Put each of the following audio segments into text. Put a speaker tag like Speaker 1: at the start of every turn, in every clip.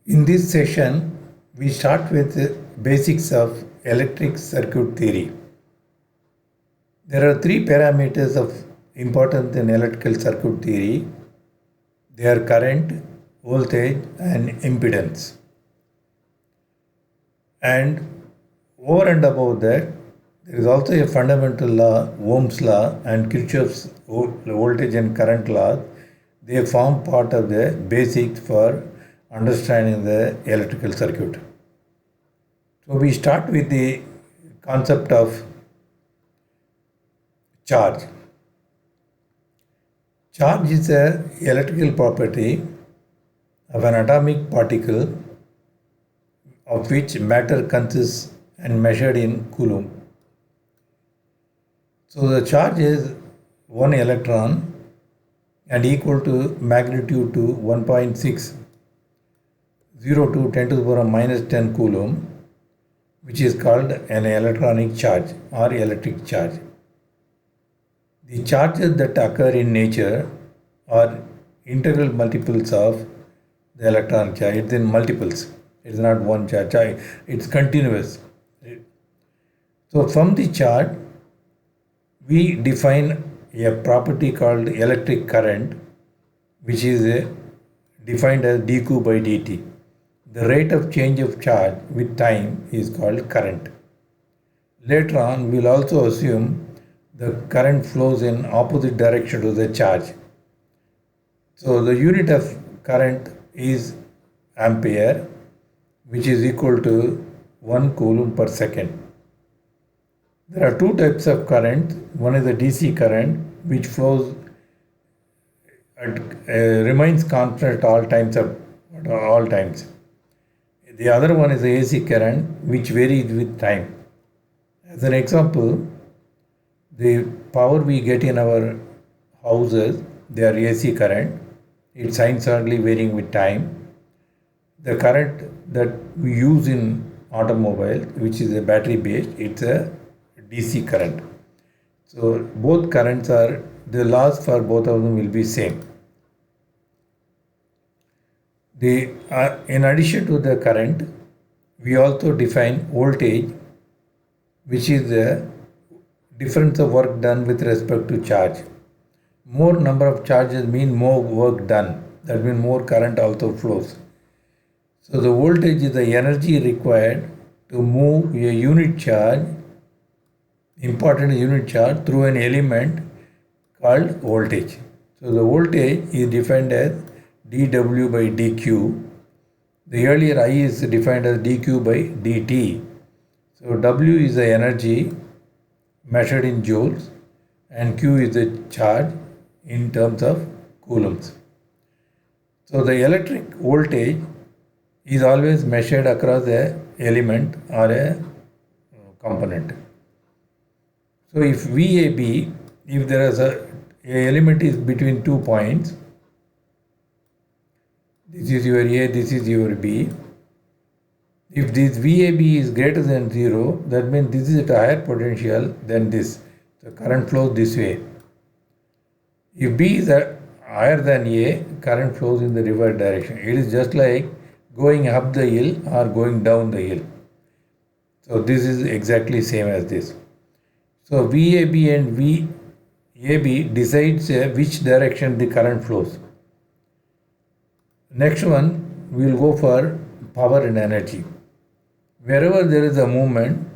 Speaker 1: In this session, we start with the basics of electric circuit theory. There are three parameters of importance in electrical circuit theory. They are current, voltage, and impedance. And over and above that, there is also a fundamental law, Ohm's law, and Krichffos voltage and current law. They form part of the basics for understanding the electrical circuit. So we start with the concept of charge. Charge is an electrical property of an atomic particle of which matter consists and measured in coulomb. So the charge is 1 electron and equal to magnitude to 1.602 10 to the power of minus 10 coulomb, which is called an electronic charge or electric charge. The charges that occur in nature are integral multiples of the electronic charge. It's in multiples. It's not one charge. It's continuous. So from the charge, we define a property called electric current, which is defined as dq by dt. The rate of change of charge with time is called current. Later on, we'll also assume the current flows in opposite direction to the charge. So the unit of current is ampere, which is equal to 1 coulomb per second. There are two types of current. One is the DC current, which flows remains constant at all times. The other one is the AC current, which varies with time. As an example, the power we get in our houses, they are AC current. It's sinusoidally varying with time. The current that we use in automobile, which is a battery based, it's a DC current. So both currents are, the laws for both of them will be same. In addition to the current, we also define voltage, which is the difference of work done with respect to charge. More number of charges mean more work done. That means more current also flows. So the voltage is the energy required to move a unit charge, important unit charge, through an element called voltage. So the voltage is defined as dW by dQ. The earlier I is defined as dQ by dt. So W is the energy measured in joules and Q is the charge in terms of coulombs. So the electric voltage is always measured across a element or a component. So if VAB, if there is a element is between 2 points, this is your A, this is your B. If this VAB is greater than 0, that means this is at a higher potential than this. The current flows this way. If B is higher than A, current flows in the reverse direction. It is just like going up the hill or going down the hill. So this is exactly same as this. So VAB and VAB decides which direction the current flows. Next one, we will go for power and energy. Wherever there is a movement,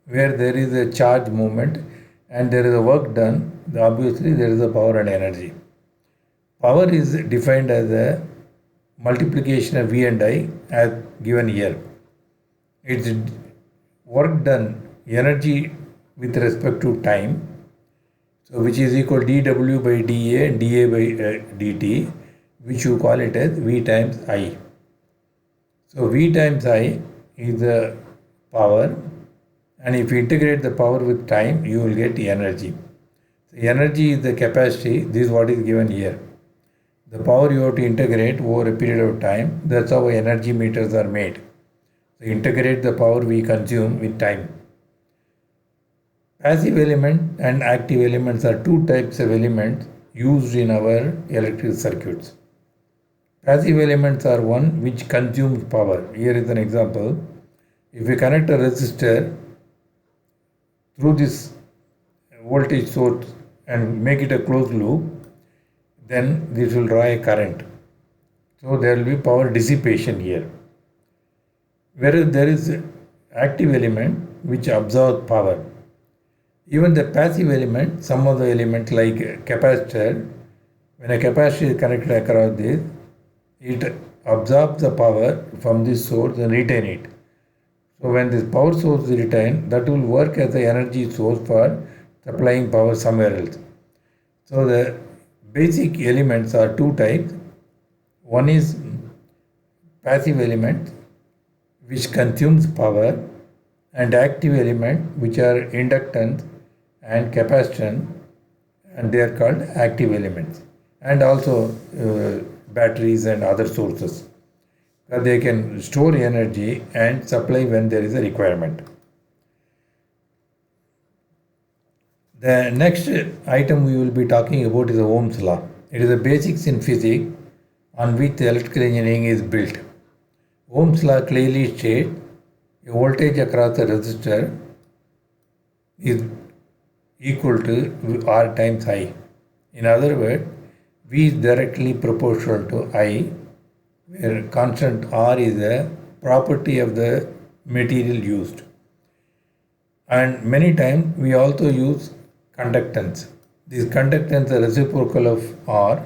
Speaker 1: where there is a charge movement and there is a work done, obviously there is a power and energy. Power is defined as a multiplication of V and I as given here. It's work done, energy with respect to time, so which is equal dW by dA and dA by dt, which you call it as V times I. So V times I is the power, and if you integrate the power with time, you will get energy. So energy is the capacity. This is what is given here. The power you have to integrate over a period of time. That's how energy meters are made. So integrate the power we consume with time. Passive element and active elements are two types of elements used in our electrical circuits. Passive elements are one which consumes power. Here is an example. If we connect a resistor through this voltage source and make it a closed loop, then this will draw a current. So there will be power dissipation here. Whereas there is active element which absorbs power. Even the passive element, some of the elements like capacitor, when a capacitor is connected across this, it absorbs the power from this source and retain it. So when this power source is retained, that will work as the energy source for supplying power somewhere else. So the basic elements are two types. One is passive element which consumes power, and active element which are inductance and capacitance, and they are called active elements. And also batteries and other sources. They can store energy and supply when there is a requirement. The next item we will be talking about is the Ohm's law. It is the basics in physics on which electrical engineering is built. Ohm's law clearly states a voltage across a resistor is equal to R times I. In other words, V is directly proportional to I, where constant R is a property of the material used. And many times we also use conductance. This conductance is reciprocal of R,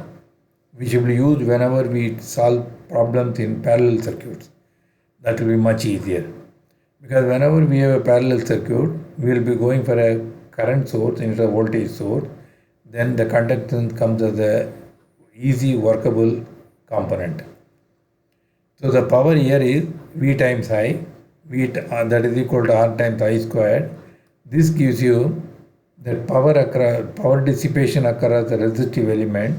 Speaker 1: which will be used whenever we solve problems in parallel circuits. That will be much easier. Because whenever we have a parallel circuit, we will be going for a current source instead of voltage source. Then the conductance comes as a easy workable component. So the power here is V times I, that is equal to R times I squared. This gives you that power dissipation across the resistive element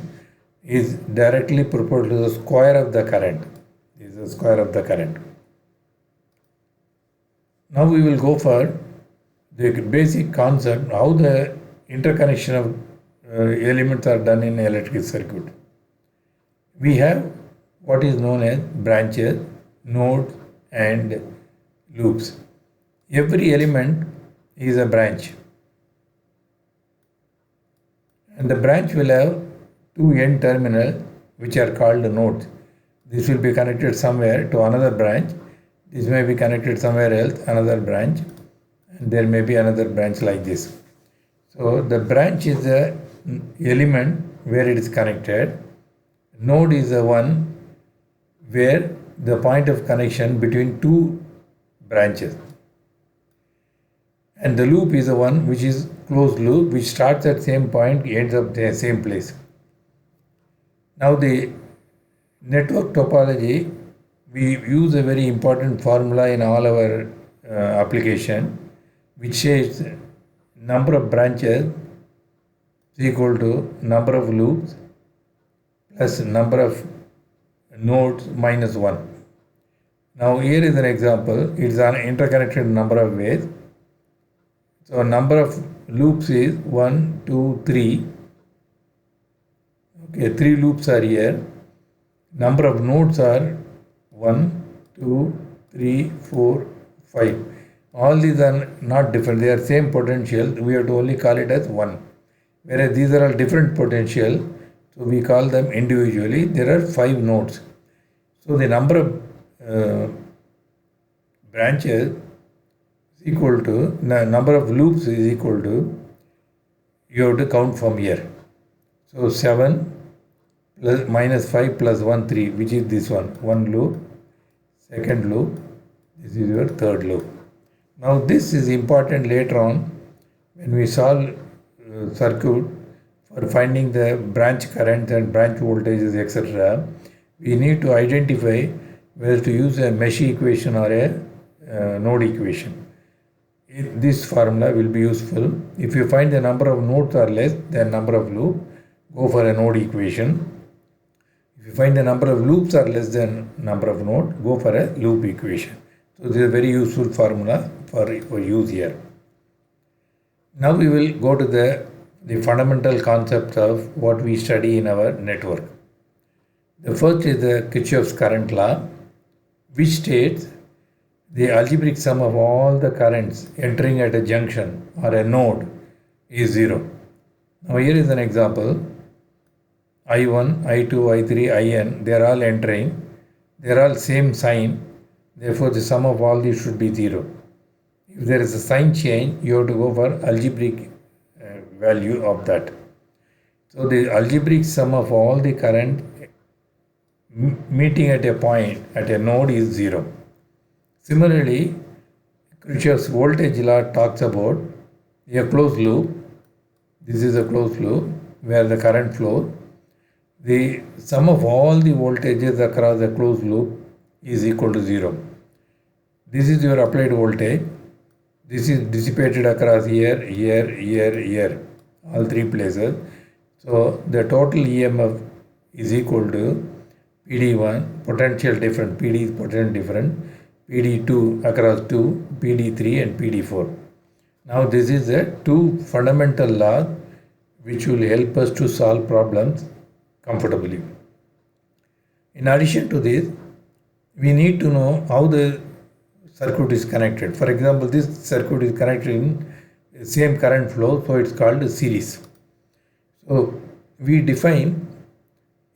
Speaker 1: is directly proportional to the square of the current. This is the square of the current. Now we will go for the basic concept, how the interconnection of elements are done in electrical circuit. We have what is known as branches, nodes and loops. Every element is a branch. And the branch will have two end terminals which are called nodes. This will be connected somewhere to another branch. This may be connected somewhere else, another branch. And there may be another branch like this. So the branch is the element where it is connected. Node is the one where the point of connection between two branches. And the loop is the one which is closed loop, which starts at same point, ends up the same place. Now the network topology, we use a very important formula in all our application, which says number of branches is equal to number of loops plus number of nodes minus 1. Now here is an example. It is an interconnected number of ways. So number of loops is 1, 2, 3. Okay, 3 loops are here. Number of nodes are 1, 2, 3, 4, 5. All these are not different. They are same potential. We have to only call it as 1. Whereas these are all different potential. So we call them individually. There are 5 nodes. So the number of branches is equal to, number of loops is equal to, you have to count from here. So 7 plus minus 5 plus 1, 3, which is this one. One loop, second loop, this is your third loop. Now this is important later on when we solve circuit for finding the branch current and branch voltages, etc. We need to identify whether to use a mesh equation or a node equation. This formula will be useful. If you find the number of nodes are less than number of loops, go for a node equation. If you find the number of loops are less than number of nodes, go for a loop equation. So this is a very useful formula for use here. Now we will go to the fundamental concepts of what we study in our network. The first is the Krichffos current law, which states the algebraic sum of all the currents entering at a junction or a node is 0. Now here is an example. I1, I2, I3, In, they are all entering. They are all same sign. Therefore, the sum of all these should be 0. If there is a sign change, you have to go for algebraic value of that. So the algebraic sum of all the current meeting at a point at a node is 0. Similarly, Krichffos voltage law talks about a closed loop. This is a closed loop where the current flows. The sum of all the voltages across the closed loop is equal to 0. This is your applied voltage. This is dissipated across here, all three places. So the total EMF is equal to PD1, potential different, PD is potential different, PD2 across 2, PD3 and PD4. Now this is the two fundamental laws which will help us to solve problems comfortably. In addition to this, we need to know how the circuit is connected. For example, this circuit is connected in same current flow, so it's called a series. So we define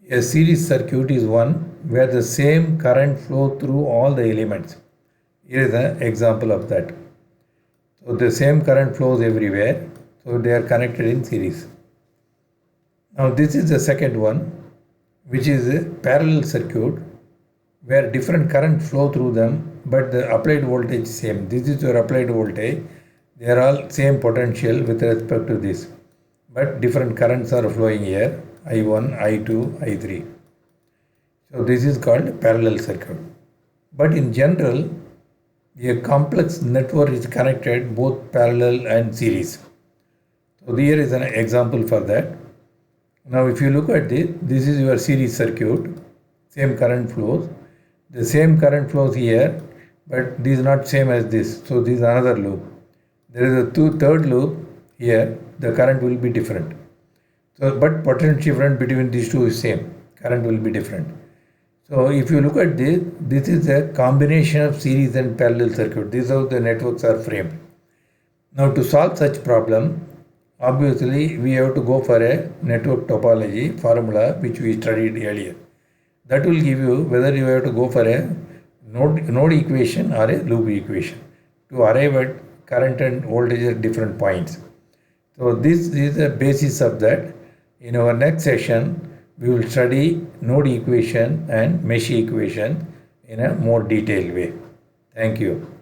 Speaker 1: a series circuit is one where the same current flow through all the elements. Here is an example of that. So the same current flows everywhere, so they are connected in series. Now this is the second one, which is a parallel circuit where different current flow through them, but the applied voltage is same. This is your applied voltage. They are all same potential with respect to this, but different currents are flowing here, I1, I2, I3. So this is called parallel circuit. But in general, a complex network is connected both parallel and series. So here is an example for that. Now if you look at this is your series circuit, same current flows. The same current flows here, but this is not same as this. So this is another loop. There is a third loop here, the current will be different. So, but potential difference between these two is same. Current will be different. So if you look at this is a combination of series and parallel circuit. This is how the networks are framed. Now to solve such problem, obviously we have to go for a network topology formula which we studied earlier. That will give you whether you have to go for a node equation or a loop equation to arrive at current and voltage at different points. So this is the basis of that. In our next session, we will study node equation and mesh equation in a more detailed way. Thank you.